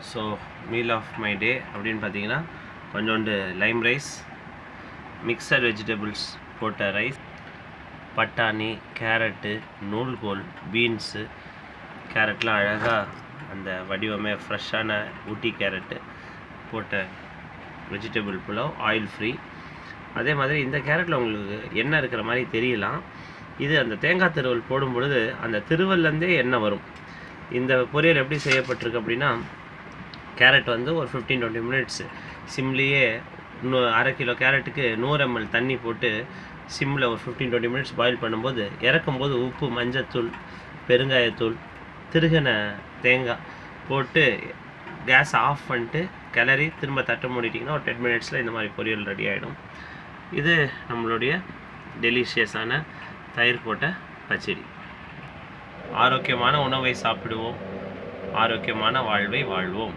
So meal of my day அப்படின்னு பார்த்தீங்கன்னா கொஞ்சோண்டு லைம் ரைஸ், மிக்சட் வெஜிடபிள்ஸ் போட்ட ரைஸ், பட்டாணி, கேரட்டு, நூல்கோல், பீன்ஸு, கேரட்லாம் அழகாக அந்த வடிவமே ஃப்ரெஷ்ஷான ஊட்டி கேரட்டு போட்ட வெஜிடபிள் புலாவ், ஆயில் ஃப்ரீ. அதே மாதிரி இந்த கேரட்டில் உங்களுக்கு எண்ணெய் இருக்கிற மாதிரி தெரியலாம். இது அந்த தேங்காய் திருவல் போடும் பொழுது அந்த திருவல்லேருந்தே எண்ணெய் வரும். இந்த பொரியல் எப்படி செய்யப்பட்டிருக்கு அப்படின்னா, கேரட் வந்து ஒரு 15-20 மினிட்ஸ் சிம்லேயே, அரை கிலோ கேரட்டுக்கு 100 ml தண்ணி போட்டு சிம்மில் ஒரு 15-20 மினிட்ஸ் பாயில் பண்ணும்போது, இறக்கும்போது உப்பு, மஞ்சத்தூள், பெருங்காயத்தூள், திருகின தேங்காய் போட்டு கேஸ் ஆஃப் பண்ணிட்டு கிளறி திரும்ப தட்டை மூடிட்டிங்கன்னா ஒரு 10 மினிட்ஸில் இந்த மாதிரி பொரியல் ரெடி ஆகிடும். இது நம்மளுடைய டெலிஷியஸான தயிர் போட்ட பச்சடி. ஆரோக்கியமான உணவை சாப்பிடுவோம், ஆரோக்கியமான வாழ்வை வாழ்வோம்.